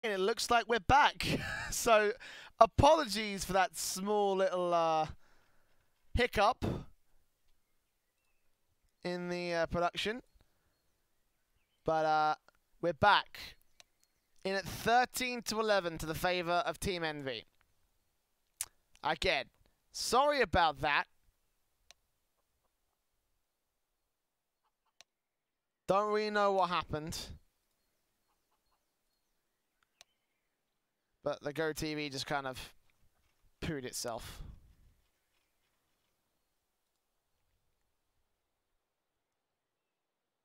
And it looks like we're back. So, apologies for that small little hiccup in the production. But we're back. In at 13-11 to the favor of Team Envy. Again, sorry about that. Don't really know what happened. But the Go TV just kind of pooed itself.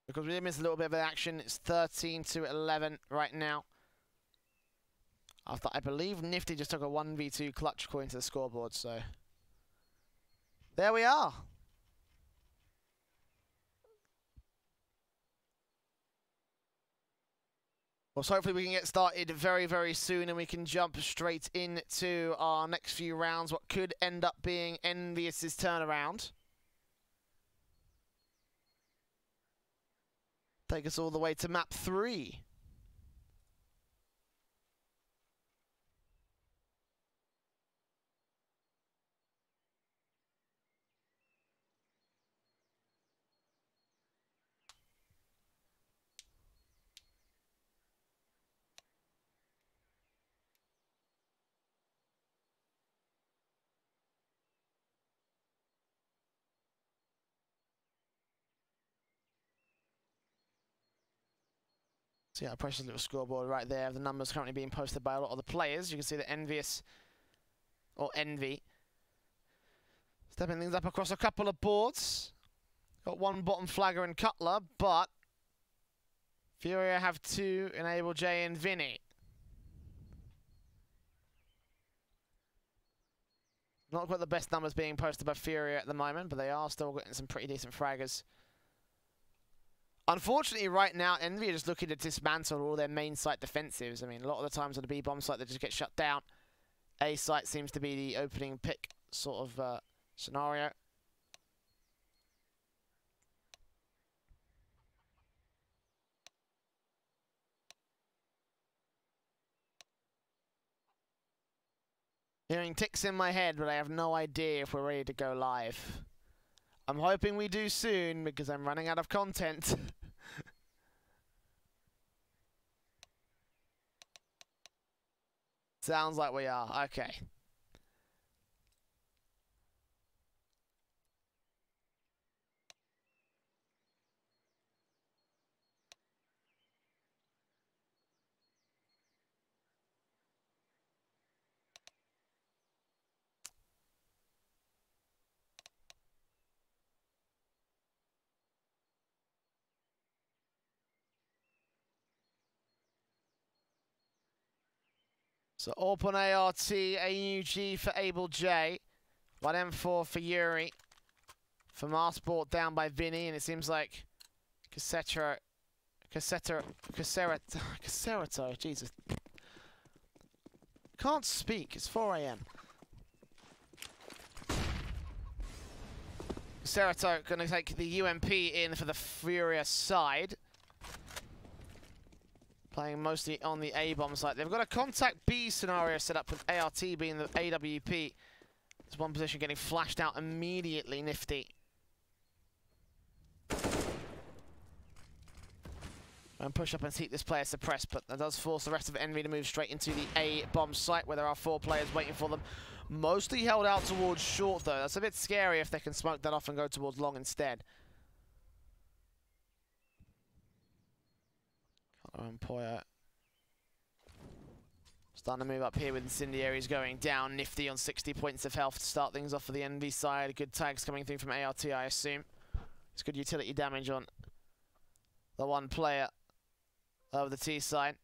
Because we did miss a little bit of action. It's 13-11 right now. After, I believe, Nifty just took a 1v2 clutch according to the scoreboard, so there we are. Well, so hopefully we can get started very, very soon and we can jump straight into our next few rounds, what could end up being Envious's turnaround. Take us all the way to map 3. So yeah, a precious little scoreboard right there. The numbers currently being posted by a lot of the players. You can see that Envious, or Envy, stepping things up across a couple of boards. Got one bottom flagger and Cutler, but FURIA have 2, Enable J and Vinny. Not quite the best numbers being posted by FURIA at the moment, but they are still getting some pretty decent fraggers. Unfortunately, right now, Envy are just looking to dismantle all their main site defensives. I mean, a lot of the times on the B-bomb site, they just get shut down. A site seems to be the opening pick sort of scenario. Hearing ticks in my head, but I have no idea if we're ready to go live. I'm hoping we do soon, because I'm running out of content. Sounds like we are. Okay. So open ART, AUG for Able J, 1M4 for Yuri, for Marsport down by Vinny, and it seems like Cassetto, Jesus. Can't speak, it's 4 AM. Cassetto gonna take the UMP in for the FURIA side. Playing mostly on the A-bomb site. They've got a contact B scenario set up with ART being the AWP. There's one position getting flashed out immediately, Nifty. And push up and keep this player suppressed, but that does force the rest of Envy to move straight into the A-bomb site where there are 4 players waiting for them. Mostly held out towards short though. That's a bit scary if they can smoke that off and go towards long instead. Poya starting to move up here with Incendiaries going down. Nifty on 60 points of health to start things off for the Envy side. Good tags coming through from ART, I assume. It's good utility damage on the one player of the T side.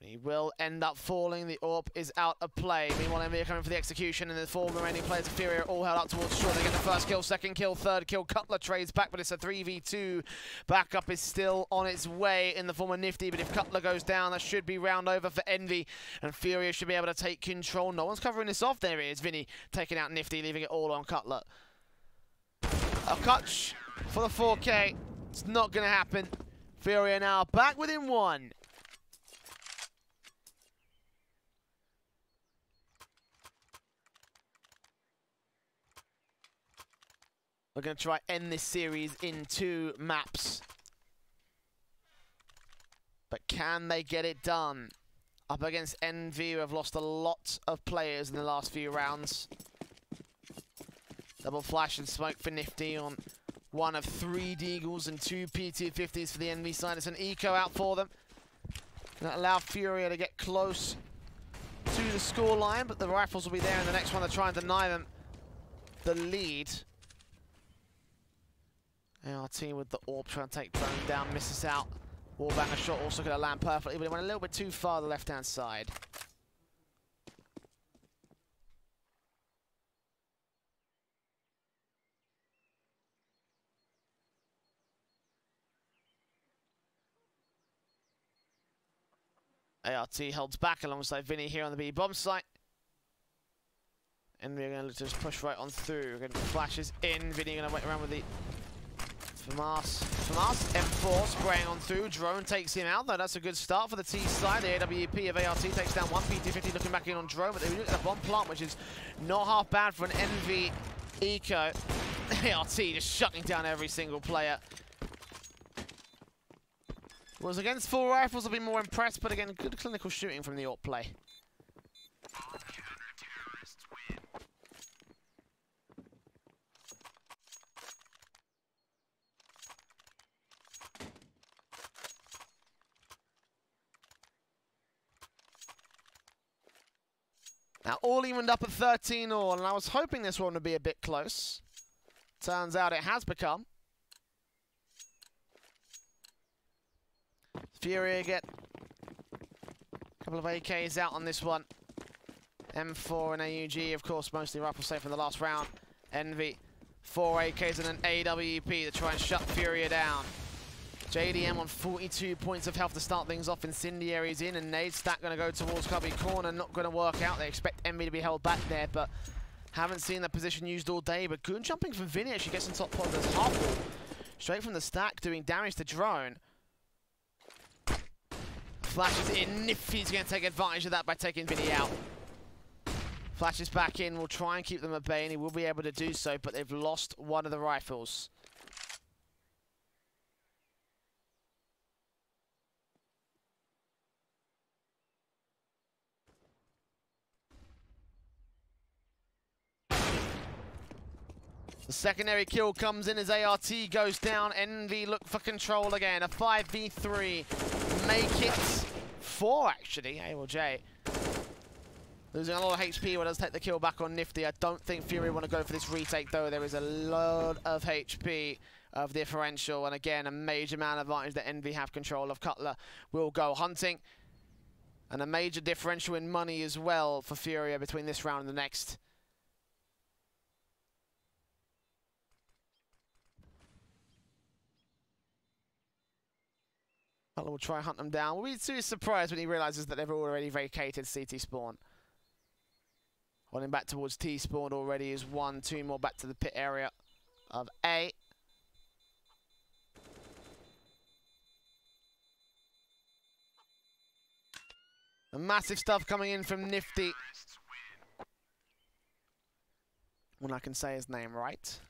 He will end up falling. The AWP is out of play. Meanwhile, Envy are coming for the execution, and the 4 remaining players of FURIA are all held up towards short. They get the first kill, second kill, third kill. Cutler trades back, but it's a 3v2. Backup is still on its way in the form of Nifty, but if Cutler goes down, that should be round over for Envy, and FURIA should be able to take control. No one's covering this off. There it is. Vinny taking out Nifty, leaving it all on Cutler. A clutch for the 4K. It's not going to happen. FURIA now back within 1. We're going to try end this series in 2 maps. But can they get it done? Up against Envy, who have lost a lot of players in the last few rounds. Double flash and smoke for Nifty on one of 3 Deagles and 2 P250s for the Envy side. It's an eco out for them. Gonna allow FURIA to get close to the scoreline, but the rifles will be there in the next one to try and deny them the lead. ART with the AWP trying to take drone down, misses out. Wallbanger shot also going to land perfectly, but it went a little bit too far the left-hand side. ART holds back alongside Vinny here on the B bomb site. And we're going to just push right on through. We're going to flashes in. Vinny going to wait around with the FAMAS M4 spraying on through. Drone takes him out, though. That's a good start for the T side. The AWP of ART takes down one P250 looking back in on Drone, but they look at the bomb plant, which is not half bad for an Envy eco. ART just shutting down every single player. Was against full rifles, I'll be more impressed, but again, good clinical shooting from the AWP play. Now, all evened up at 13-all, and I was hoping this one would be a bit close. Turns out it has become. FURIA get a couple of AKs out on this one. M4 and AUG, of course, mostly rifle safe in the last round. Envy, 4 AKs and an AWP to try and shut FURIA down. JDM on 42 points of health to start things off. Incendiaries in, and nade stack going to go towards cubby corner. Not going to work out. They expect Envy to be held back there, but haven't seen that position used all day. But good jumping from Vinny actually gets on top pod. There's Huffle straight from the stack, doing damage to Drone. Flashes in. Nifty's going to take advantage of that by taking Vinny out. Flashes back in. Will try and keep them at bay, and he will be able to do so, but they've lost one of the rifles. The secondary kill comes in as ART goes down. Envy look for control again. A 5v3. Make it 4, actually. AWJ losing a lot of HP, but does take the kill back on Nifty. I don't think FURIA want to go for this retake, though. There is a lot of HP of differential. And again, a major man advantage that Envy have control of. Cutler will go hunting. And a major differential in money as well for FURIA between this round and the next. Cutler will try and hunt them down. We'll be too surprised when he realizes that they've already vacated CT spawn. Holding back towards T spawn already is 1, 2 more back to the pit area of A. The massive stuff coming in from Nifty. When I can say his name right.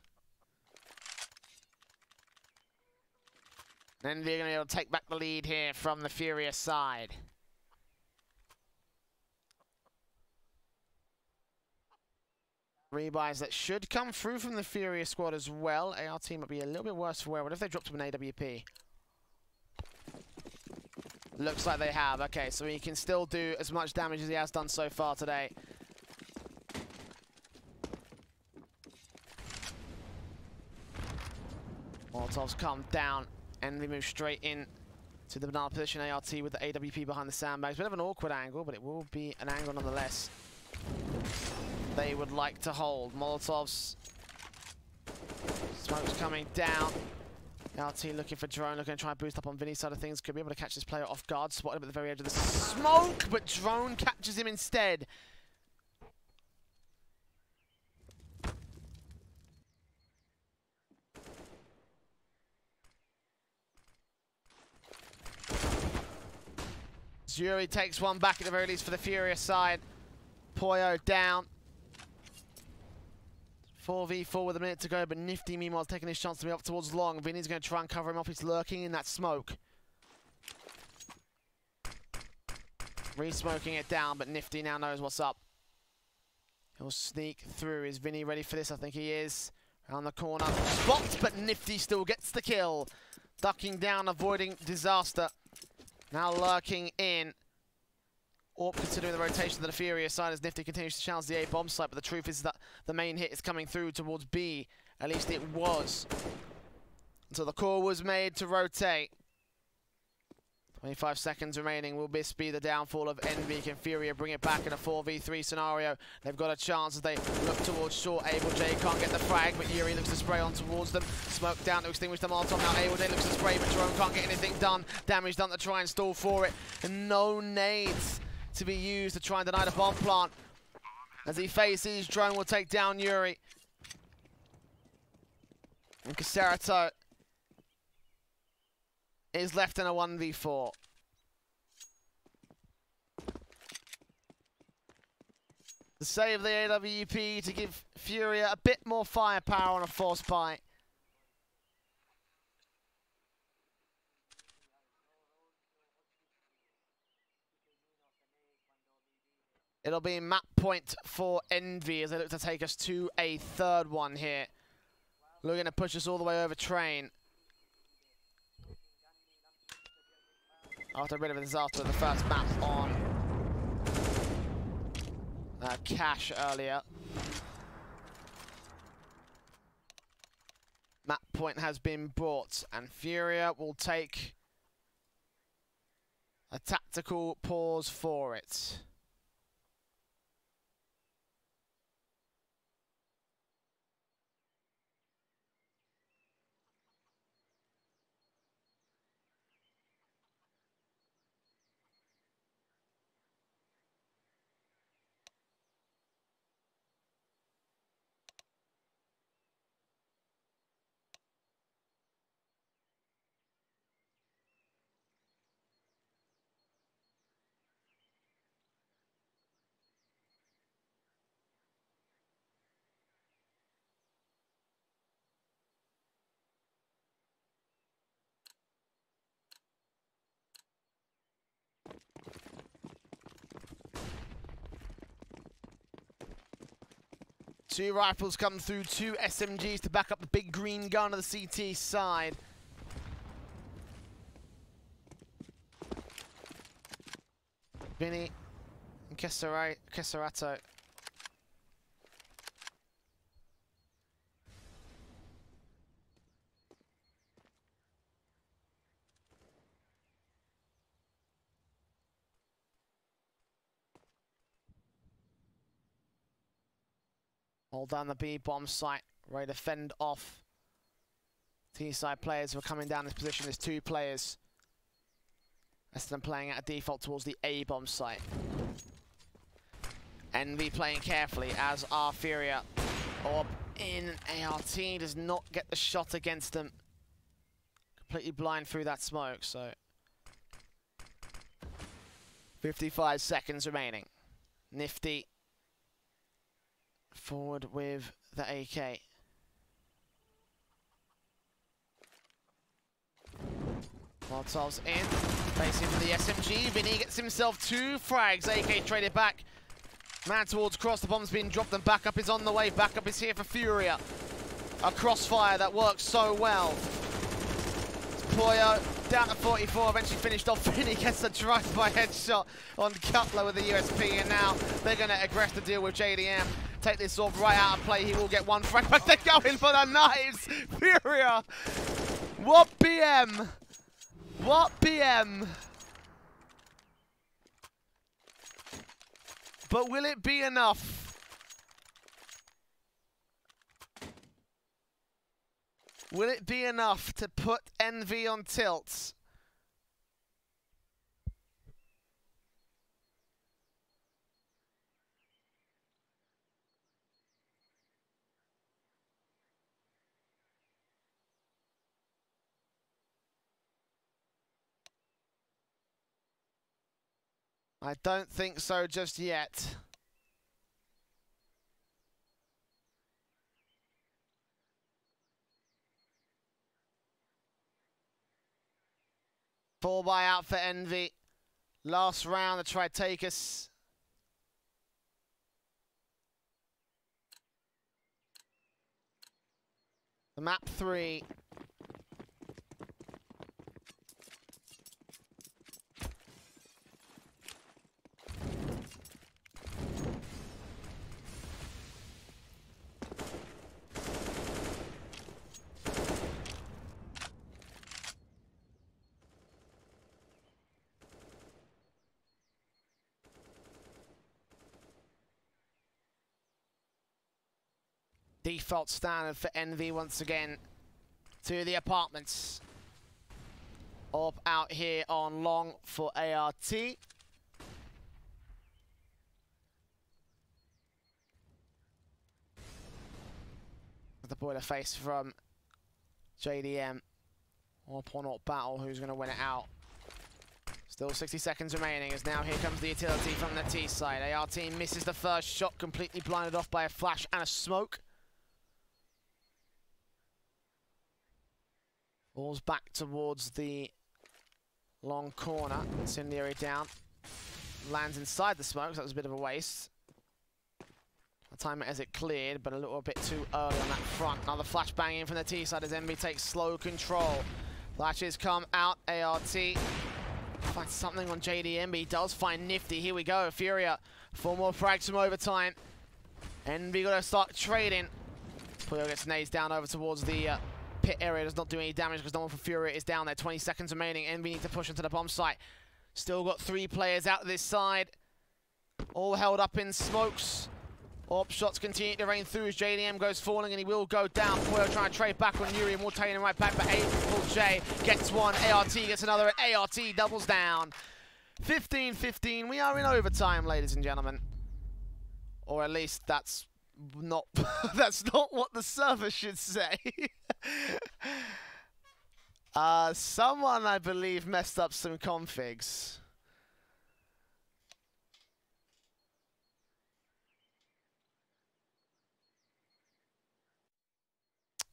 Envy are going to be able to take back the lead here from the FURIA side. Rebuys that should come through from the FURIA squad as well. ART might be a little bit worse for wear. What if they dropped him an AWP? Looks like they have. Okay, so he can still do as much damage as he has done so far today. Molotovs come down. Envy moves straight in to the banana position. ART with the AWP behind the sandbags. Bit of an awkward angle, but it will be an angle nonetheless. They would like to hold. Molotovs. Smoke's coming down. ART looking for Drone, looking to try and boost up on Vinny's side of things. Could be able to catch this player off guard. Spotted him at the very edge of the smoke, but Drone catches him instead. Zuri takes one back at the very least for the FURIA side. Poyo down. 4v4 with a minute to go, but Nifty meanwhile taking his chance to be up towards long. Vinny's going to try and cover him off. He's lurking in that smoke. Re-smoking it down, but Nifty now knows what's up. He'll sneak through. Is Vinny ready for this? I think he is. Around the corner. Spots, but Nifty still gets the kill. Ducking down, avoiding disaster. Now lurking in. Orp considering the rotation of the FURIA side as Nifty continues to challenge the A bomb site, but the truth is that the main hit is coming through towards B. At least it was. So the call was made to rotate. 25 seconds remaining. Will this be the downfall of Envy? Can FURIA bring it back in a 4v3 scenario? They've got a chance as they look towards short. Able J can't get the frag, but Yuri looks to spray on towards them. Smoke down to extinguish the Molotov. Now Able J looks to spray, but Jerome can't get anything done. Damage done to try and stall for it. And no nades to be used to try and deny the bomb plant. As he faces, Drone will take down Yuri. And Caserato is left in a 1v4. The save the AWP to give FURIA a bit more firepower on a force buy. It'll be map point for Envy as they look to take us to a third one here. Looking to push us all the way over train. After a bit of a disaster with the first map on Cash earlier. Map point has been brought and FURIA will take a tactical pause for it. Two rifles come through, two SMGs to back up the big green gun of the CT side. Vinny and Caserato. Hold down the B bomb site, ready to fend off T-side players who are coming down this position. There's two players. S7 playing at a default towards the A bomb site. Envy playing carefully, as are FURIA. Orb in ART does not get the shot against them. Completely blind through that smoke, so 55 seconds remaining. Nifty forward with the AK. Molotov's in, facing the SMG. Vinny gets himself two frags. AK traded back. Man towards cross, the bomb's been dropped and backup is on the way. Backup is here for FURIA. A crossfire that works so well. Poyo down to 44, eventually finished off. Vinny gets a drive-by headshot on Cutler with the USP, and now they're going to aggress the deal with JDM. Take this off right out of play. He will get one frag, but they're going for the knives. FURIA. What BM? What BM? But will it be enough? Will it be enough to put Envy on tilt? I don't think so just yet. 4 buy out for Envy. Last round to try to take us. The map 3. Default standard for Envy once again to the apartments. Up out here on long for ART. The boiler face from JDM. Up on up battle, who's going to win it out? Still 60 seconds remaining as now here comes the utility from the T side. ART misses the first shot, completely blinded off by a flash and a smoke. Ball's back towards the long corner. Incendiary down. Lands inside the smoke, so that was a bit of a waste. I'll time it as it cleared, but a little bit too early on that front. Another flashbang in from the T side as Envy takes slow control. Flashes come out, ART. Finds something on JDM, but he does find Nifty. Here we go, FURIA. 4 more frags from overtime. Envy got to start trading. FURIA gets nades down over towards the pit area. Does not do any damage because no one from FURIA is down there. 20 seconds remaining. Envy need to push into the bomb site. Still got 3 players out of this side. All held up in smokes. Orb shots continue to rain through as JDM goes falling and he will go down. FURIA trying to trade back on Yuri and we'll take him right back, but Full J gets one. ART gets another and ART doubles down. 15-15. We are in overtime, ladies and gentlemen. Or at least that's not that's not what the server should say. Someone, I believe, messed up some configs.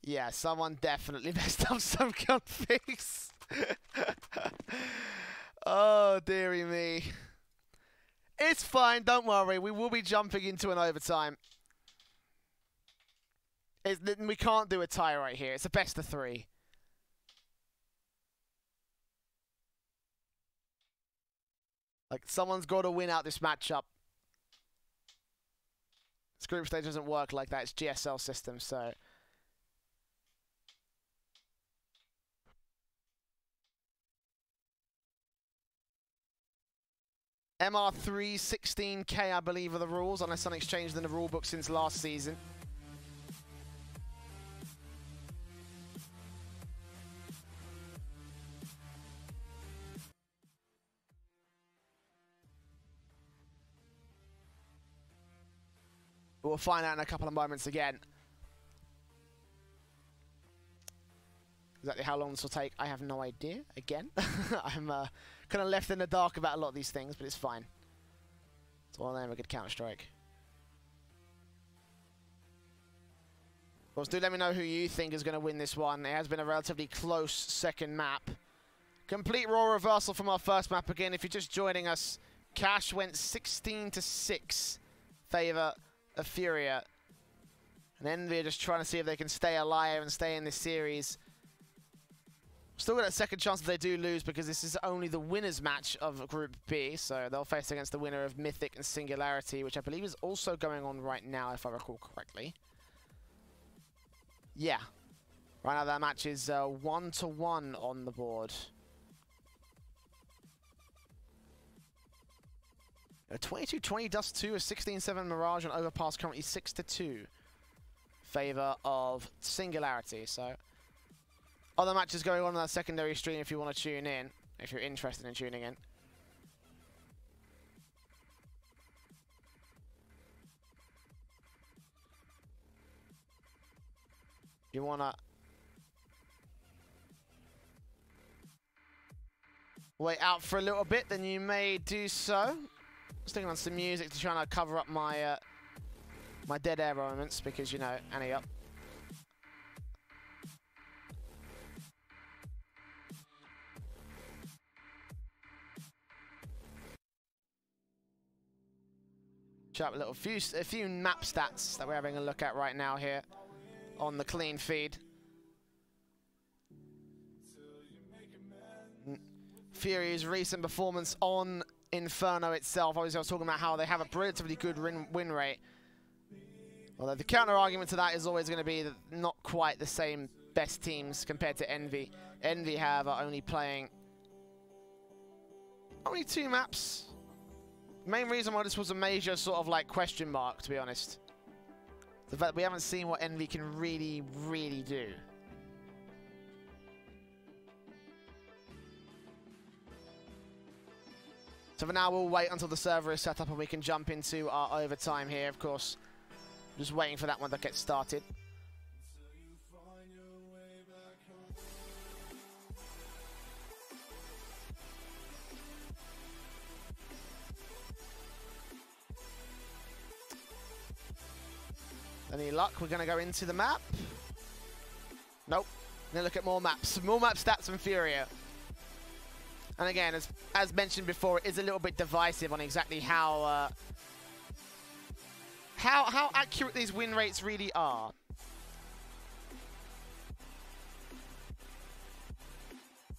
Yeah, someone definitely messed up some configs. Oh, dearie me. It's fine, don't worry. We will be jumping into an overtime. We can't do a tie right here. It's a best of 3. Like, someone's got to win out this matchup. This group stage doesn't work like that. It's GSL system, so... MR3 16K, I believe, are the rules, unless something's changed in the rulebook since last season. We'll find out in a couple of moments again. Exactly how long this will take, I have no idea. Again, I'm kind of left in the dark about a lot of these things, but it's fine. It's all in a good Counter-Strike. Of course, do let me know who you think is going to win this one. It has been a relatively close second map. Complete role reversal from our first map again. If you're just joining us, Cash went 16-6 favor of FURIA. And Envy are just trying to see if they can stay alive and stay in this series. Still got a second chance if they do lose because this is only the winner's match of Group B. So they'll face against the winner of Mythic and Singularity, which I believe is also going on right now, if I recall correctly. Yeah. Right now that match is 1-1 on the board. 22-20 Dust 2, a 16-7 Mirage on Overpass, currently 6-2. Favor of Singularity, so... Other matches going on that secondary stream if you want to tune in, if you're interested in tuning in. If you want to wait out for a little bit, then you may do so. Sticking on some music to try and cover up my my dead air moments because, you know, Annie up. Check out a few map stats that we're having a look at right now here on the clean feed. FURIA's recent performance on Inferno itself. Obviously, I was talking about how they have a relatively good win rate. Although the counter argument to that is always going to be that not quite the same best teams compared to Envy. Envy, however, only playing only 2 maps. The main reason why this was a major sort of like question mark, to be honest, the fact that we haven't seen what Envy can really, really do. So for now, we'll wait until the server is set up and we can jump into our overtime here, of course. Just waiting for that one to get started. Any luck? We're going to go into the map. Nope. Now look at more maps. More map stats from FURIA. And again, as mentioned before, it is a little bit divisive on exactly how accurate these win rates really are.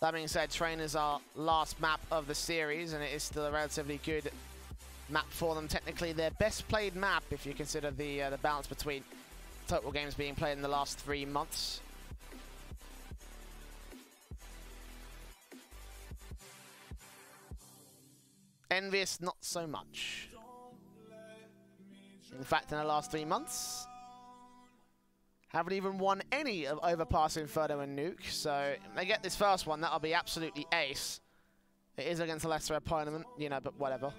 That being said, Trainers are last map of the series, and it is still a relatively good map for them. Technically, their best played map, if you consider the balance between total games being played in the last 3 months. Envious, not so much. In fact, in the last 3 months, haven't even won any of Overpass, Inferno, and Nuke. So if they get this first one, that'll be absolutely ace. It is against a lesser opponent, you know, but whatever.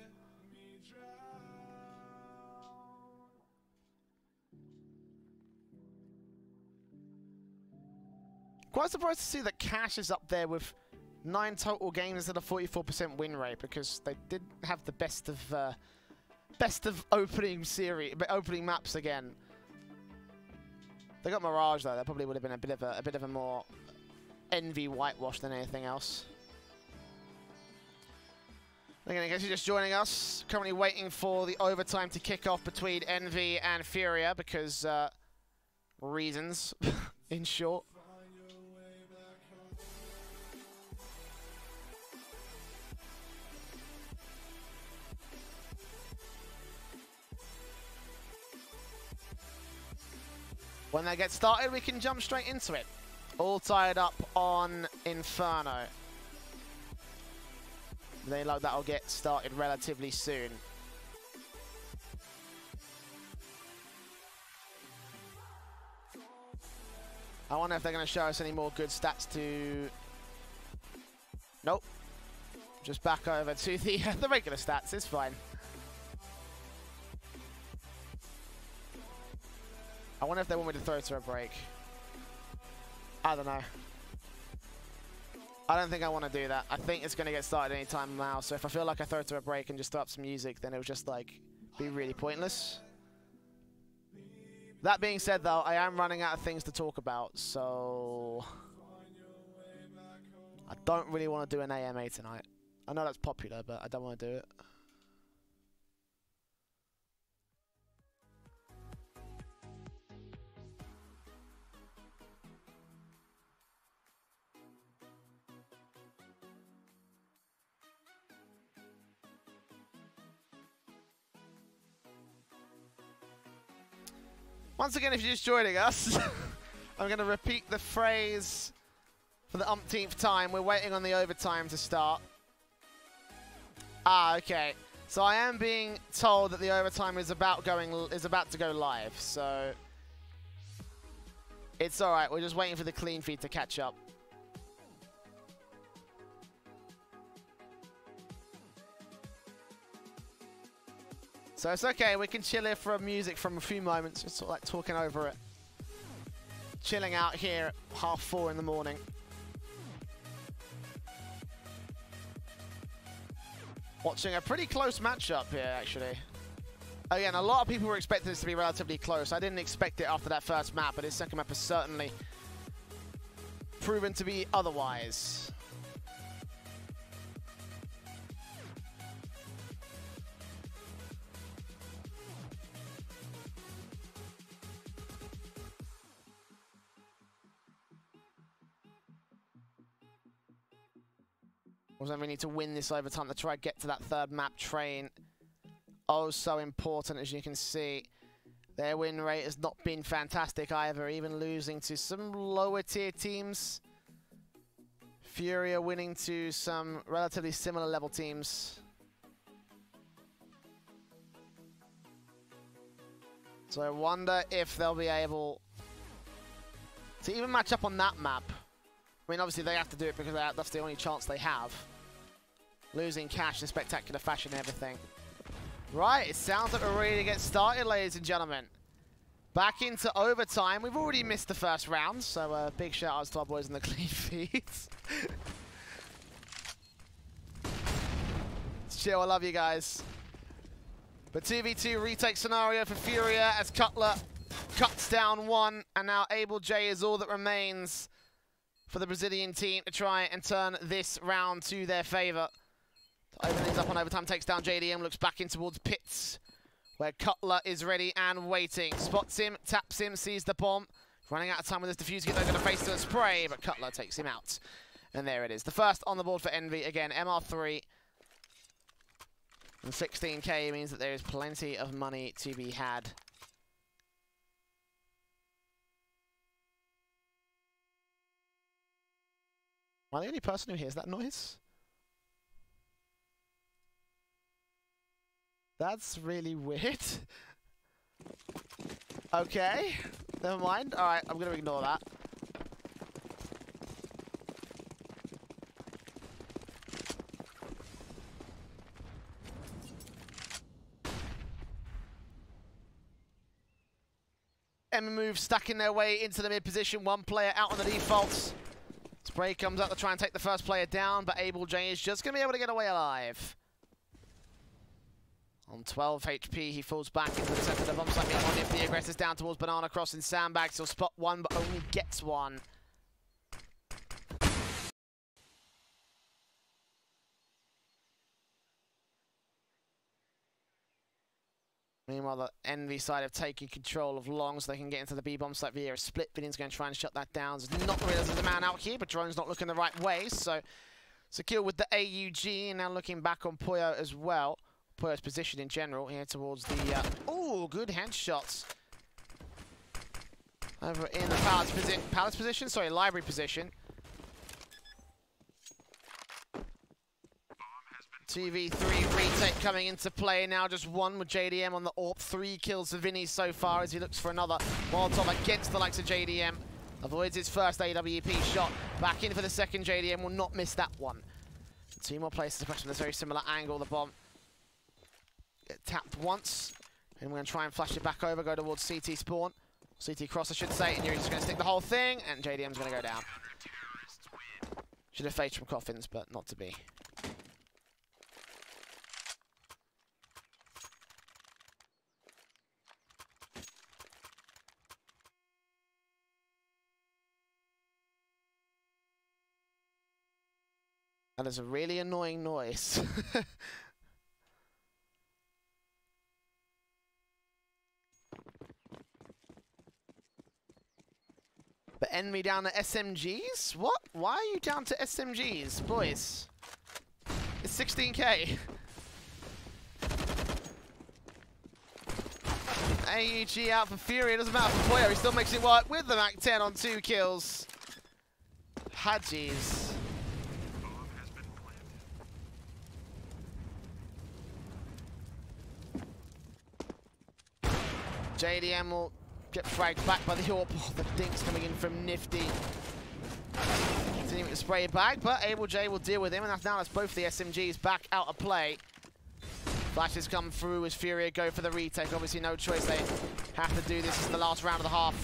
Quite surprised to see that Cash is up there with 9 total games at a 44% win rate, because they did have the best of opening maps again. They got Mirage though. That probably would have been a bit of a more Envy whitewash than anything else. Again, in case you're just joining us, currently waiting for the overtime to kick off between Envy and FURIA because reasons, in short. When they get started, we can jump straight into it. All tied up on Inferno. They look that'll get started relatively soon. I wonder if they're going to show us any more good stats to... Nope. Just back over to the regular stats. It's fine. I wonder if they want me to throw to a break. I don't know. I don't think I want to do that. I think it's going to get started any time now. So if I feel like I throw to a break and just throw up some music, then it'll just like be really pointless. That being said, though, I am running out of things to talk about. So I don't really want to do an AMA tonight. I know that's popular, but I don't want to do it. Once again, if you're just joining us, I'm going to repeat the phrase for the umpteenth time. We're waiting on the overtime to start. Ah, okay. So I am being told that the overtime is about to go live. So it's all right. We're just waiting for the clean feed to catch up. So it's okay, we can chill here for music from a few moments, just sort of like talking over it. Chilling out here at 4:30 in the morning. Watching a pretty close matchup here, actually. Again, a lot of people were expecting this to be relatively close. I didn't expect it after that first map, but his second map has certainly proven to be otherwise. Also, we need to win this overtime to try to get to that third map train. Oh, so important, as you can see. Their win rate has not been fantastic either, even losing to some lower tier teams. FURIA winning to some relatively similar level teams. So I wonder if they'll be able to even match up on that map. I mean, obviously they have to do it because that's the only chance they have. Losing cash in spectacular fashion and everything. Right, it sounds like we're ready to get started, ladies and gentlemen. Back into overtime. We've already missed the first round, so big shout outs to our boys in the clean feeds. It's chill, I love you guys. But 2v2 retake scenario for FURIA as Cutler cuts down one, and now Able J is all that remains for the Brazilian team to try and turn this round to their favor. Open things up on overtime, takes down JDM, looks back in towards pits, where Cutler is ready and waiting. Spots him, taps him, sees the bomb. Running out of time with his defuse kit, they're going to face to a spray, but Cutler takes him out. And there it is. The first on the board for Envy. Again, MR3. And 16k means that there is plenty of money to be had. Am I the only person who hears that noise? That's really weird. Okay, never mind. All right, I'm going to ignore that. Emma move stacking their way into the mid position. One player out on the defaults. Spray comes up to try and take the first player down, but Able J is just going to be able to get away alive. On 12 HP, he falls back into the center of the bomb site. Meanwhile, if the aggressor's down towards Banana Crossing sandbags, he'll spot one, but only gets one. Meanwhile, the Envy side have taken control of long, so they can get into the B-bomb site via a split. Vinny's going to try and shut that down. There's not really there's a man out here, but Drone's not looking the right way, so secure with the AUG, and now looking back on Puyo as well. Puyo's position in general here towards the... oh, good headshots. Over in the palace position, sorry, library position. 2v3 retake coming into play now, just one with JDM on the AWP. 3 kills for Vinny so far as he looks for another Molotov against the likes of JDM. Avoids his first AWP shot. Back in for the second. JDM will not miss that one. 2 more places from a very similar angle. The bomb get tapped once, and we're going to try and flash it back over, go towards CT spawn. CT cross, I should say, and you're just going to stick the whole thing, and JDM's going to go down. Should have faced from coffins, but not to be. That is a really annoying noise. But Envy down to SMGs? What? Why are you down to SMGs, boys? It's 16k. AUG out for FURIA. Doesn't matter for Puyo. He still makes it work with the Mac 10 on 2 kills. Hadjies. JDM will get fragged back by the AWP. Oh, the dinks coming in from Nifty. Continuing to spray it back, but Able J will deal with him, and now that's both the SMGs back out of play. Flashes come through as FURIA go for the retake. Obviously no choice, they have to do this in the last round of the half.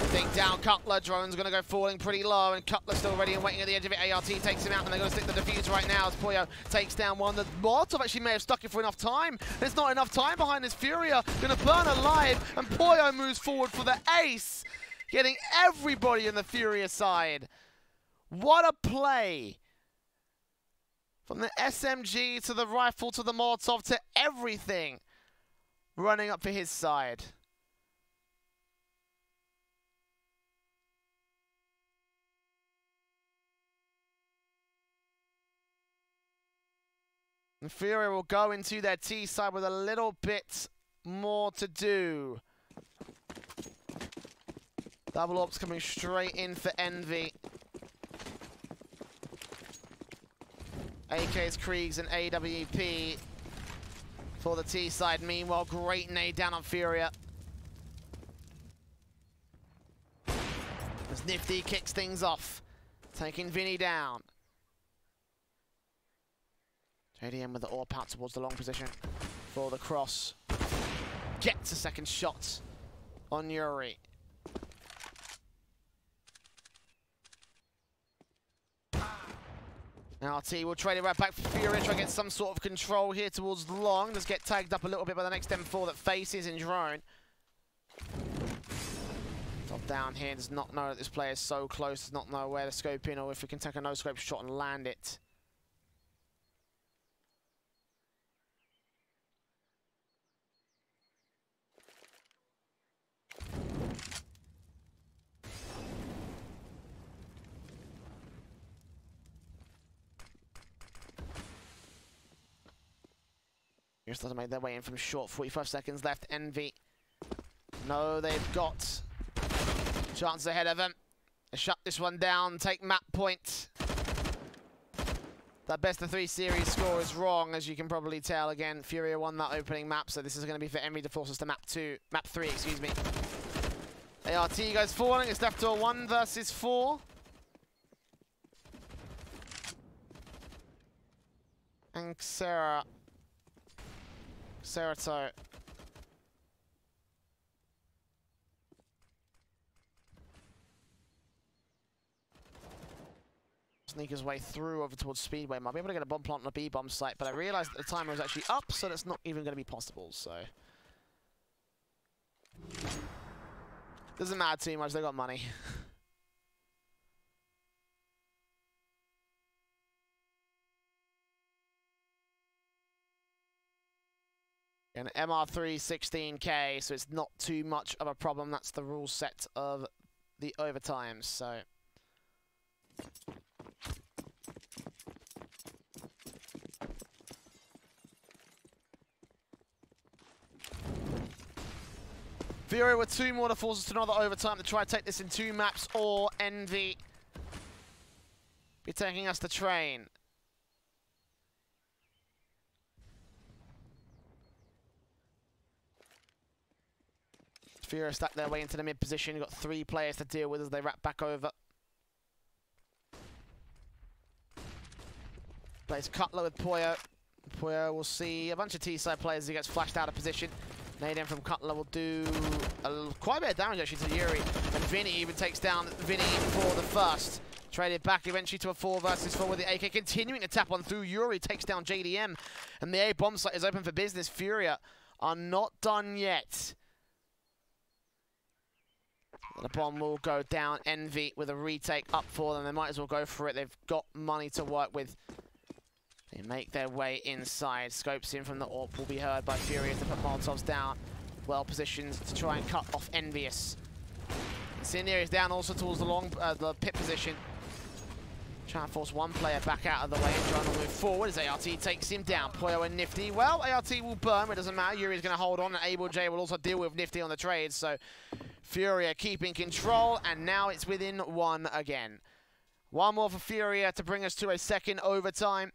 Think down, Cutler, Drone's going to go falling pretty low, and Cutler's still ready and waiting at the edge of it. ART takes him out, and they're going to stick the defuse right now as Puyo takes down one. The Molotov actually may have stuck it for enough time. There's not enough time behind this. FURIA going to burn alive, and Puyo moves forward for the ace, getting everybody on the FURIA side. What a play! From the SMG to the rifle to the Molotov to everything running up for his side. And FURIA will go into their T side with a little bit more to do. Double ops coming straight in for Envy. AKs, Kriegs, and AWP for the T side. Meanwhile, great nade down on FURIA. As Nifty kicks things off, taking Vinny down. JDM with the AWP out towards the long position for the cross. Gets a second shot on Yuri. RT will trade it right back for FURIA, try to get some sort of control here towards long. Does get tagged up a little bit by the next M4 that faces in drone. Top down here, does not know that this player is so close, does not know where to scope in or if we can take a no-scope shot and land it. Just doesn't make their way in from short. 45 seconds left. Envy. No, they've got chances ahead of them. They shut this one down. Take map point. That best of 3 series score is wrong, as you can probably tell. Again, FURIA won that opening map, so this is going to be for Envy to force us to map 3, excuse me. ART goes falling. It's left to a 1 versus 4. And Cerato. Sneak his way through over towards Speedway. Might be able to get a bomb plant on a B-bomb site, but I realized that the timer was actually up, so that's not even going to be possible, so. Doesn't matter too much, they got money. An MR3 16K, so it's not too much of a problem. That's the rule set of the overtimes, so. FURIA with 2 more to force us to another overtime to try to take this in 2 maps, or Envy be taking us to train. FURIA stack their way into the mid position. You've got 3 players to deal with as they wrap back over. Plays Cutler with Poyo. Poyo will see a bunch of T-side players as he gets flashed out of position. Nade in from Cutler will do quite a bit of damage actually to Yuri. And Vinny even takes down Vinny for the first. Traded back eventually to a 4 versus 4 with the AK. Continuing to tap on through. Yuri takes down JDM. And the A bomb site is open for business. FURIA are not done yet. The bomb will go down. Envy with a retake up for them. They might as well go for it. They've got money to work with. They make their way inside. Scopes in from the AWP will be heard by FURIA to put Molotovs down. Well positioned to try and cut off Envious. Incendiary is down also towards the pit position. Trying to force one player back out of the way and trying to move forward as ART takes him down. Poyo and Nifty. Well, ART will burn, but it doesn't matter. Yuri's going to hold on, and Able J will also deal with Nifty on the trade. So FURIA keeping control, and now it's within 1 again. 1 more for FURIA to bring us to a second overtime.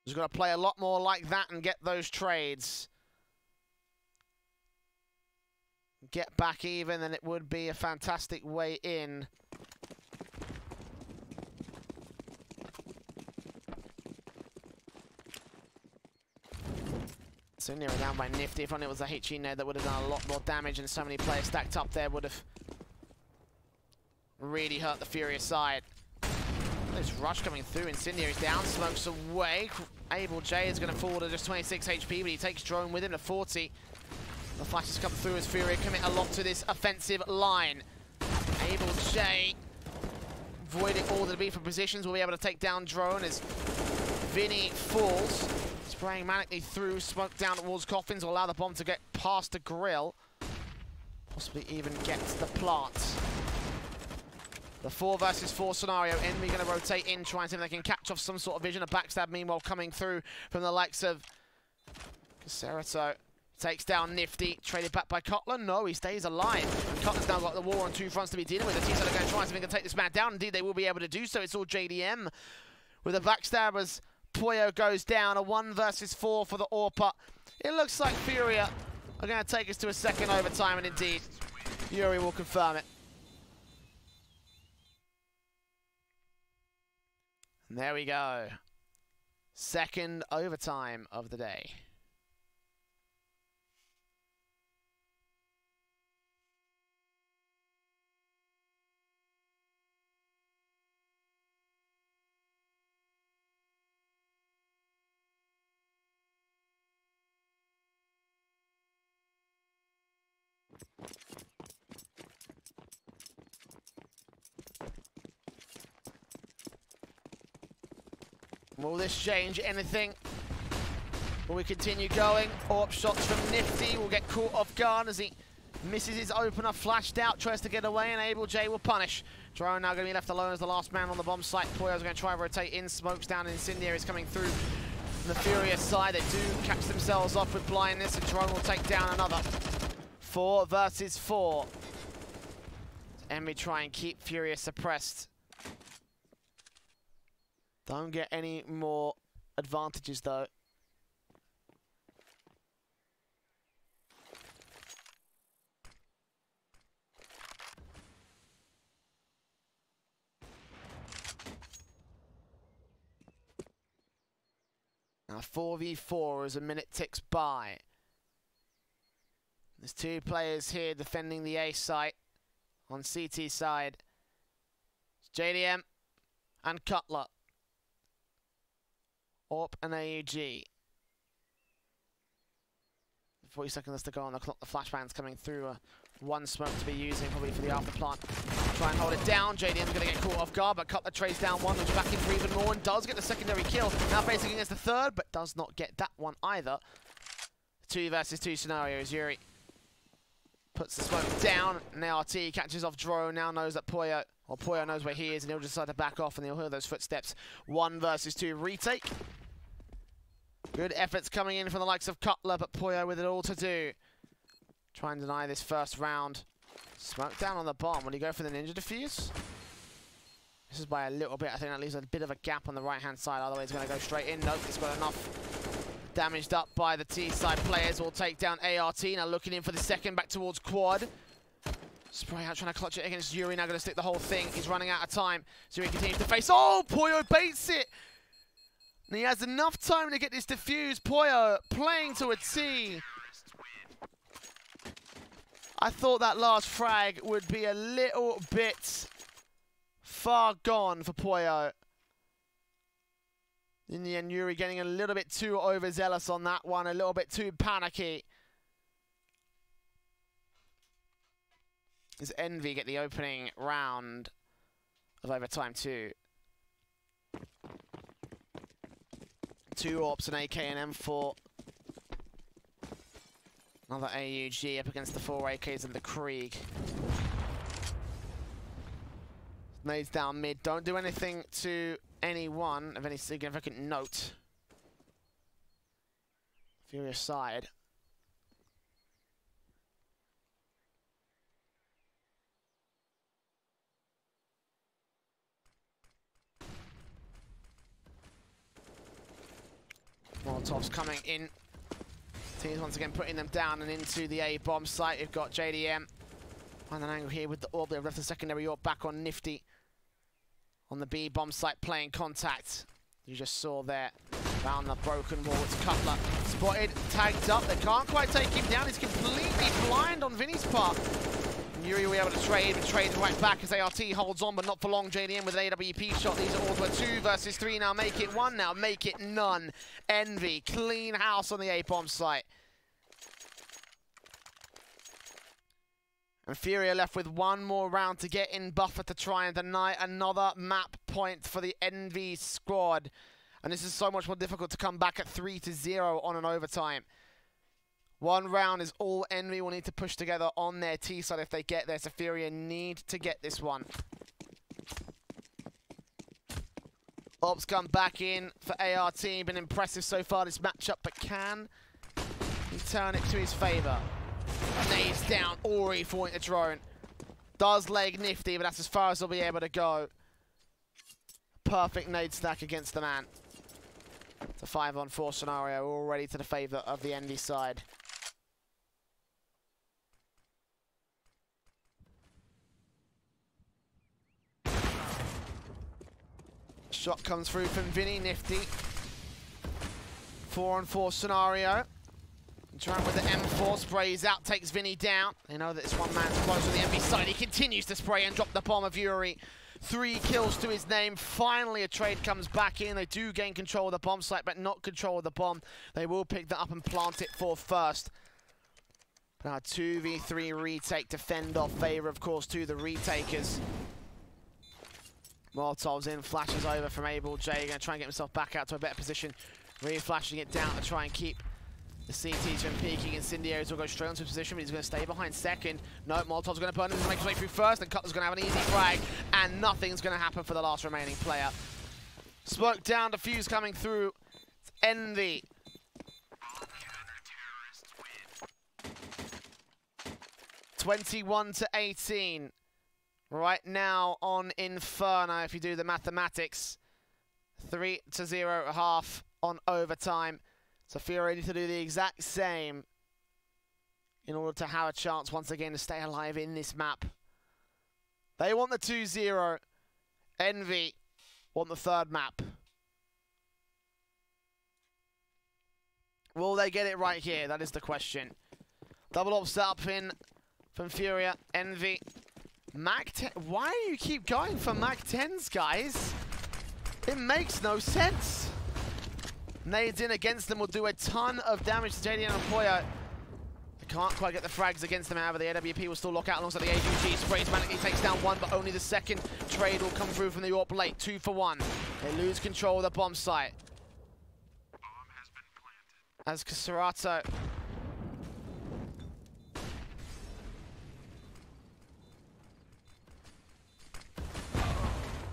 Just got to play a lot more like that and get those trades. Get back even, and it would be a fantastic way in. So nearly down by Nifty. If only it was a HE node, that would have done a lot more damage, and so many players stacked up there would have really hurt the FURIA side. There's rush coming through. Incendiary's down, smokes away. Able J is going to fall to just 26 HP, but he takes drone with him to 40. The flashes come through as FURIA commit a lot to this offensive line. Able J, voiding all the B from positions, will be able to take down drone as Vinny falls. Spraying manically through, smoke down towards coffins will allow the bomb to get past the grill. Possibly even get the plant. The 4 versus 4 scenario. Envy going to rotate in, trying to see if they can catch off some sort of vision. A backstab, meanwhile, coming through from the likes of Caserito. Takes down Nifty. Traded back by Cutler. No, he stays alive. And Cutler's now got the war on 2 fronts to be dealing with. The T-side are going to try and see if they can take this man down. Indeed, they will be able to do so. It's all JDM with the backstabbers. Puyo goes down. A 1 versus 4 for the AWPer. It looks like FURIA are going to take us to a second overtime, and indeed, Yuri will confirm it. And there we go. Second overtime of the day. Will this change anything? Will we continue going? AWP shots from Nifty will get caught off guard as he misses his opener, flashed out, tries to get away, and Able J will punish. Drone now going to be left alone as the last man on the bomb site. Puyo's going to try and rotate in, smokes down, and Incendiaries coming through from the FURIA side. They do catch themselves off with blindness, and Drone will take down another. 4 versus 4. Envy try and keep FURIA suppressed. Don't get any more advantages though. Now 4v4 as a minute ticks by. There's 2 players here defending the A site on CT side. It's JDM and Cutler. AWP and AUG. 40 seconds to go on the clock. The flashbang's coming through. 1 smoke to be using probably for the alpha plant. Try and hold it down. JDM's going to get caught off guard, but Cutler trades down 1, which back in for even more, and does get the secondary kill. Now facing against the 3rd, but does not get that one either. 2 versus 2 scenarios. Yuri puts the smoke down. Now RT catches off Drone. Now knows that Puyo knows where he is, and he'll decide to back off, and he'll hear those footsteps. 1 versus 2 retake. Good efforts coming in from the likes of Cutler, but Puyo with it all to do. Try and deny this first round. Smoke down on the bomb. Will he go for the ninja defuse? This is by a little bit. I think that leaves a bit of a gap on the right-hand side. Otherwise, he's going to go straight in. Nope, he's got enough. Damaged up by the T-side players. Will take down ART. Now looking in for the second, back towards quad. Spray out, trying to clutch it against Yuri. Now going to stick the whole thing. He's running out of time. So he continues to face. Oh, Puyo baits it. And he has enough time to get this defuse. Puyo playing to a T. I thought that last frag would be a little bit far gone for Puyo. In the end, Yuri getting a little bit too overzealous on that one, a little bit too panicky. Does Envy get the opening round of overtime 2? 2 AWPs, an AK and M4. Another AUG up against the 4 AKs and the Krieg. Nades down mid. Don't do anything to anyone of any significant note. FURIA side. Molotov's coming in. Teams once again putting them down and into the A bomb site. You've got JDM on an angle here with the AWP. They've left the secondary AWP back on Nifty on the B bomb site playing contact. You just saw there. Found the broken wall. It's Cutler. Spotted, tagged up. They can't quite take him down. He's completely blind on Vinny's part. And Yuri will be able to trade, but trades right back as ART holds on, but not for long. JDM with an AWP shot. These are all 2 versus 3 now. Make it 1 now. Make it none. Envy. Clean house on the A bomb site. And FURIA left with 1 more round to get in buffer to try and deny another map point for the Envy squad. And this is so much more difficult to come back at 3-0 on an overtime. 1 round is all Envy will need to push together on their T side if they get there. So FURIA need to get this one. Ops come back in for ART. Been impressive so far this matchup, but can he turn it to his favour? Nades down. Ori falling the drone. Does leg Nifty, but that's as far as he'll be able to go. Perfect nade stack against the man. It's a 5-on-4 scenario, already to the favour of the Envy side. Shot comes through from Vinny, Nifty. 4-on-4 scenario. Trying with the M4, sprays out, takes Vinny down. They know that this one man's close to the Envy side. He continues to spray and drop the bomb of Fury. 3 kills to his name. Finally, a trade comes back in. They do gain control of the bomb site, but not control of the bomb. They will pick that up and plant it for first. Now, 2v3 retake to fend off favor, of course, to the retakers. Molotov's in, flashes over from Able J. Going to try and get himself back out to a better position. Re-flashing it down to try and keep the CTs from peeking. Incendiaries will go straight onto his position, but he's going to stay behind second. No, Molotov's going to burn him to make his way through first, and Cutler's going to have an easy frag, and nothing's going to happen for the last remaining player. Smoke down, defuse coming through. It's Envy. 21-18. Right now on Inferno, if you do the mathematics. 3-0 half on overtime. So FURIA need to do the exact same in order to have a chance once again to stay alive in this map. They want the 2-0. Envy want the third map. Will they get it right here? That is the question. Double up set up in from FURIA. Envy. Mac 10. Why do you keep going for Mac 10s, guys? It makes no sense. Nades in against them will do a ton of damage to JD and Apoya. They can't quite get the frags against them, however. The AWP will still lock out alongside the AGG. Sprays manically, takes down one, but only the second trade will come through from the AWP late. 2 for 1. They lose control of the bomb site. Bomb has been planted. As Caserato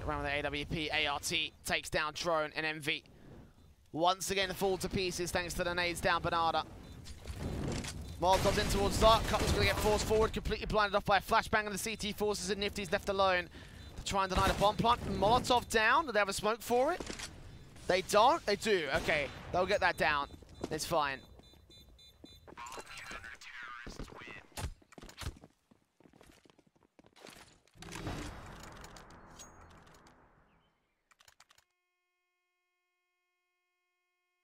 around the AWP, ART takes down drone and MV. Once again, fall to pieces thanks to the nades down Bernarda. Molotov's in towards Dark. Cutler's going to get forced forward, completely blinded off by a flashbang, and the CT forces and Nifty's left alone to try and deny the bomb plant. Molotov down. Do they have a smoke for it? They don't? They do. Okay, they'll get that down. It's fine.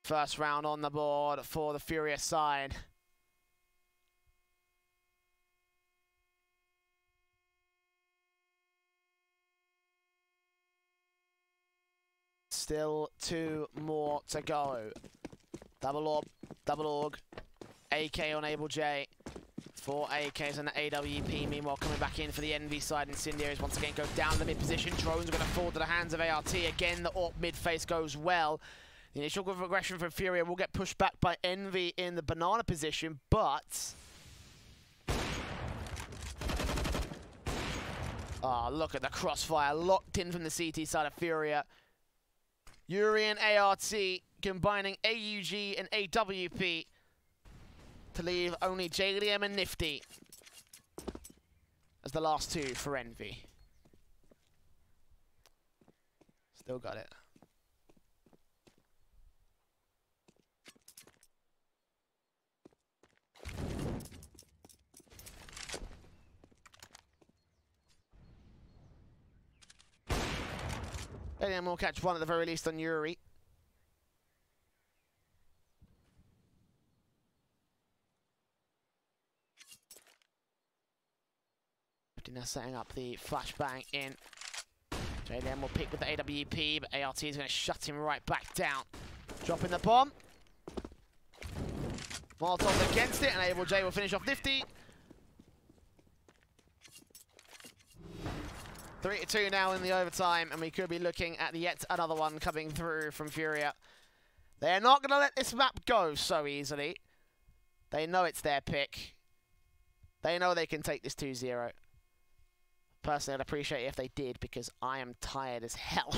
First round on the board for the FURIA side. Still 2 more to go. Double orb, double org. AK on Able J. 4 AKs and the AWP. Meanwhile, coming back in for the Envy side. Incendiaries once again go down the mid position. Drones are going to fall to the hands of ART. Again, the AWP mid face goes well. The initial aggression from FURIA will get pushed back by Envy in the banana position, but... oh, look at the crossfire locked in from the CT side of FURIA. Yuri and ART combining AUG and AWP to leave only JDM and Nifty as the last 2 for Envy. Still got it. And we'll catch one at the very least on Yuri. Now setting up the flashbang in. JDM will pick with the AWP, but ART is going to shut him right back down. Dropping the bomb. Molotov against it, and Able J will finish off Nifty. 3-2 now in the overtime, and we could be looking at yet another one coming through from FURIA. They're not going to let this map go so easily. They know it's their pick. They know they can take this 2-0. Personally, I'd appreciate it if they did, because I am tired as hell.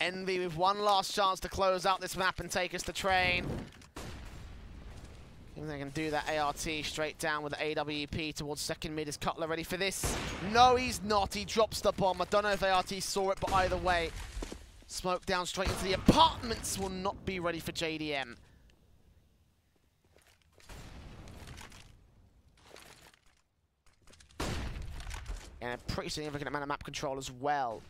Envy with one last chance to close out this map and take us to train. If they can do that ART straight down with the AWP towards second mid. Is Cutler ready for this? No, he's not. He drops the bomb. I don't know if ART saw it, but either way, smoke down straight into the apartments will not be ready for JDM. And a pretty significant amount of map control as well.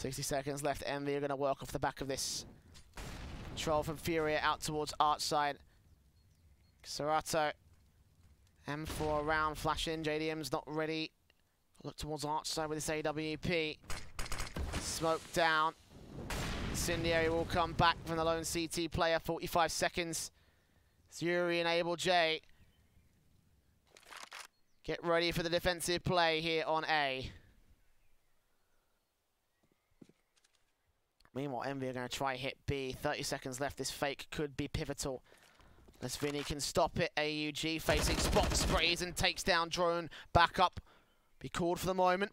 $60 seconds left. Envy are going to work off the back of this. Control from FURIA out towards Arch side. Serato. M4 around, flash in. JDM's not ready. Look towards Arch side with this AWP. Smoke down. Incendiary will come back from the lone CT player. 45 seconds. Yuri and Able J. Get ready for the defensive play here on A. Meanwhile, Envy are going to try hit B. 30 seconds left. This fake could be pivotal. As Vinny can stop it. AUG facing spot sprays and takes down drone. Back up. Be called for the moment.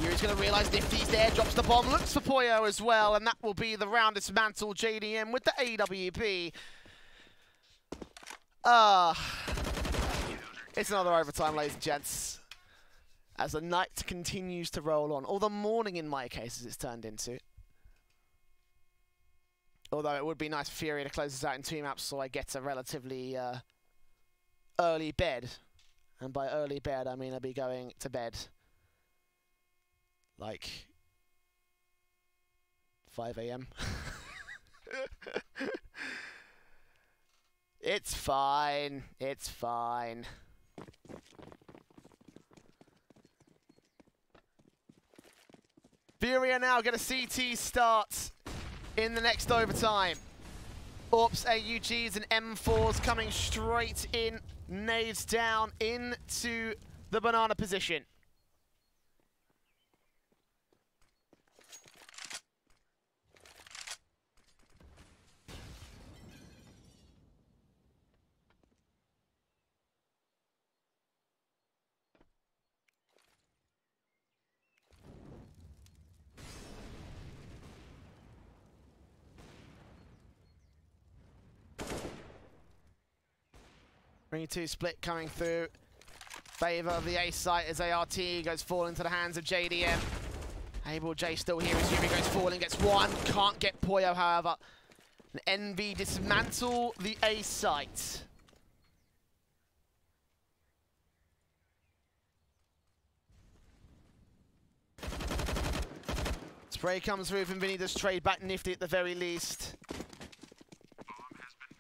Yuri's going to realise Nifty's there. Drops the bomb. Looks for Poyo as well. And that will be the round dismantle. JDM with the AWP. It's another overtime, ladies and gents. As the night continues to roll on. Or the morning in my case, as it's turned into. Although it would be nice for FURIA to close this out in 2 maps, so I get a relatively early bed. And by early bed, I mean I'll be going to bed like 5 AM. It's fine. It's fine. FURIA now get a CT start in the next overtime. Orps, AUGs and M4s coming straight in. Nades down into the banana position. Ring 2 split coming through. Favour of the A site as ART goes falling into the hands of JDM. Able J still here as Yumi goes falling, gets one. Can't get Poyo, however. And Envy dismantle the A site. Spray comes through from Vinny, does trade back Nifty at the very least.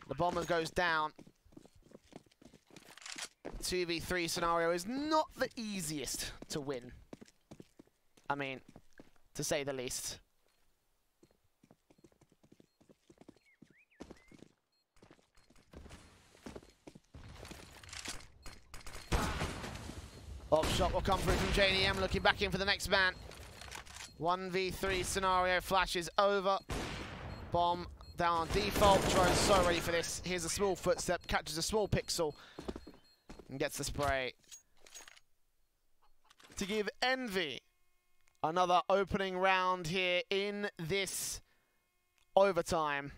The bomber goes down. 2v3 scenario is not the easiest to win. I mean, to say the least. Op shot will come through from JDM, looking back in for the next man. 1v3 scenario, flashes over. Bomb down on default. Drone's so ready for this. Here's a small footstep, catches a small pixel. And gets the spray to give Envy another opening round here in this overtime.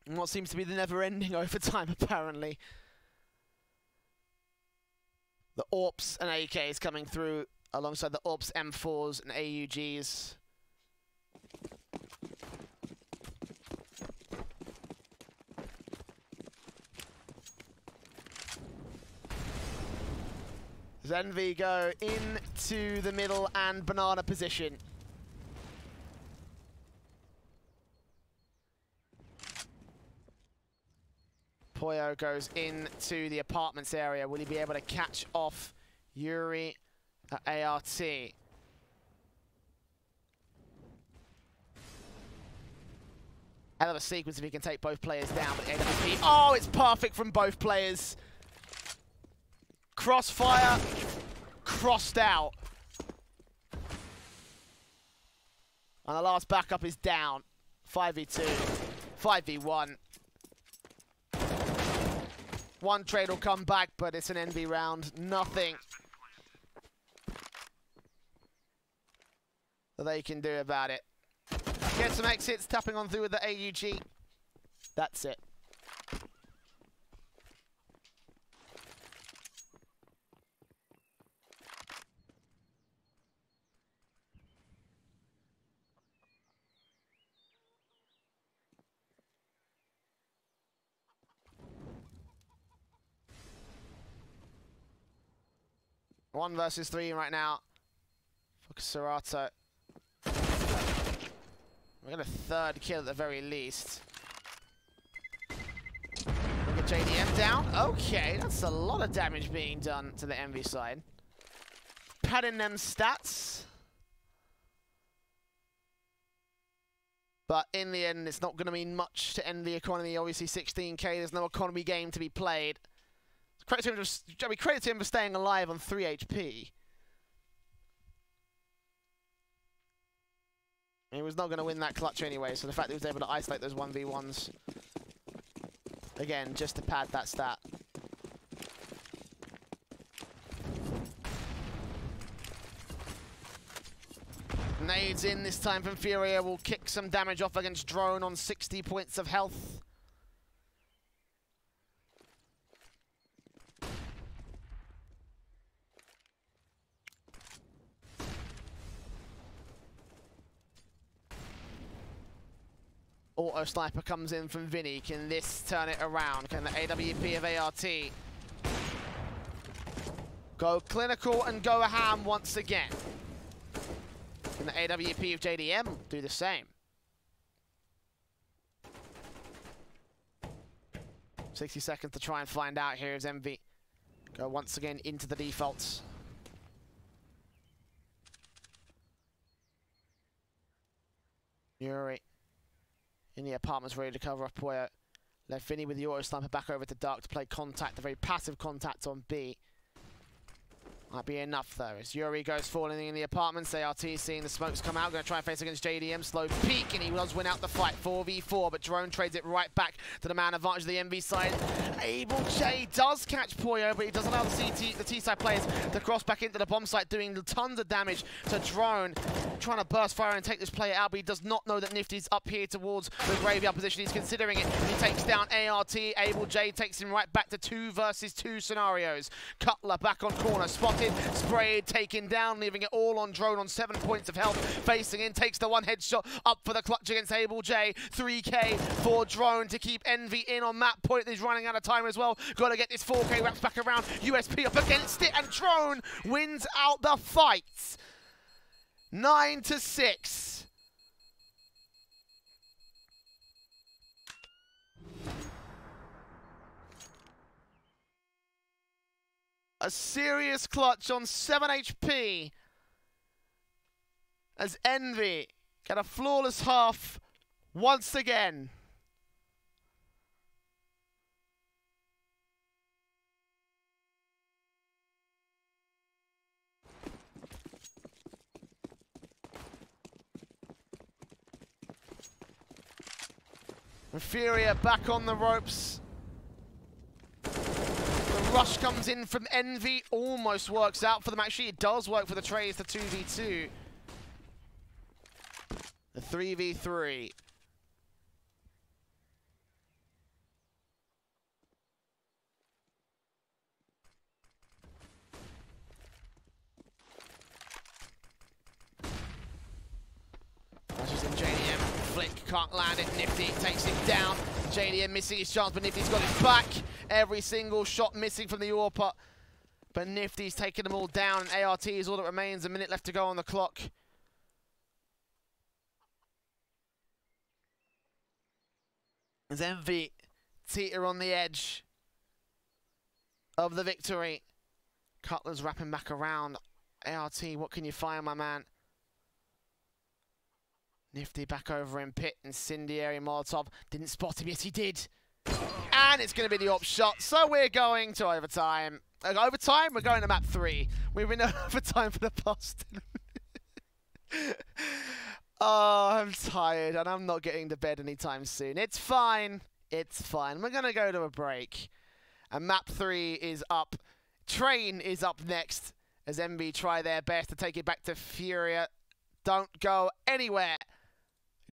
And what seems to be the never-ending overtime, apparently. The AWPs and AKs coming through alongside the AWPs, M4s and AUGs. Envy go into the middle and banana position. Poyo goes into the apartments area. Will he be able to catch off Yuri at ART? Hell of a sequence if he can take both players down, but AWP, oh, it's perfect from both players. Crossfire, crossed out. And the last backup is down. 5v2, 5v1. One trade will come back, but it's an NV round. Nothing that they can do about it. Get some exits, tapping on through with the AUG. That's it. One versus three right now for Serato. We're going to third kill at the very least. Look at JDM down. Okay, that's a lot of damage being done to the Envy side. Padding them stats. But in the end, it's not going to mean much to end the economy. Obviously, 16k, there's no economy game to be played. Credit to him for staying alive on 3 HP. He was not going to win that clutch anyway, so the fact that he was able to isolate those 1v1s, again, just to pad that stat. Nades in this time from FURIA will kick some damage off against Drone on 60 points of health. Auto Sniper comes in from Vinny. Can this turn it around? Can the AWP of ART go clinical and go ham once again? Can the AWP of JDM do the same? 60 seconds to try and find out here as MV go once again into the defaults. Yuri in the apartments, ready to cover off Puyo. Left Vinny with the auto sniper back over to Dark to play contact, a very passive contact on B. Might be enough though, as Yuri goes falling in the apartments. ART seeing the smokes come out, going to try and face against JDM. Slow peek, and he does win out the fight, 4v4, but Drone trades it right back to the man advantage of the MV side. Able J does catch Puyo, but he does allow the T-side players to cross back into the bomb site, doing tons of damage to Drone. Trying to burst fire and take this player out, but he does not know that Nifty's up here towards the graveyard position. He's considering it. He takes down ART. Able J takes him right back to 2 versus 2 scenarios. Cutler back on corner, spotted, sprayed, taken down, leaving it all on Drone on 7 points of health. Facing in, takes the one headshot up for the clutch against Able J. 3k for Drone to keep Envy in on that point. He's running out of time as well. Got to get this 4k wraps back around. USP up against it, and Drone wins out the fight. 9-6. A serious clutch on 7 HP as Envy get a flawless half once again. FURIA back on the ropes. The rush comes in from Envy, almost works out for them. Actually, it does work for the Trays, the 2v2. The 3v3. Rushes in JDM, flick, can't land it, Nifty takes him down. JDM missing his chance, but Nifty's got his back. Every single shot missing from the AWP, but Nifty's taking them all down, and ART is all that remains. A minute left to go on the clock. As Envy teeter on the edge of the victory. Cutler's wrapping back around. ART, what can you find, my man? Nifty back over in pit, incendiary Molotov. Didn't spot him, yes he did. And it's going to be the op shot, so we're going to overtime. Overtime, we're going to map 3. We've been overtime for the past Oh, I'm tired and I'm not getting to bed anytime soon. It's fine. It's fine. We're going to go to a break. And map 3 is up. Train is up next as MB try their best to take it back to FURIA. Don't go anywhere.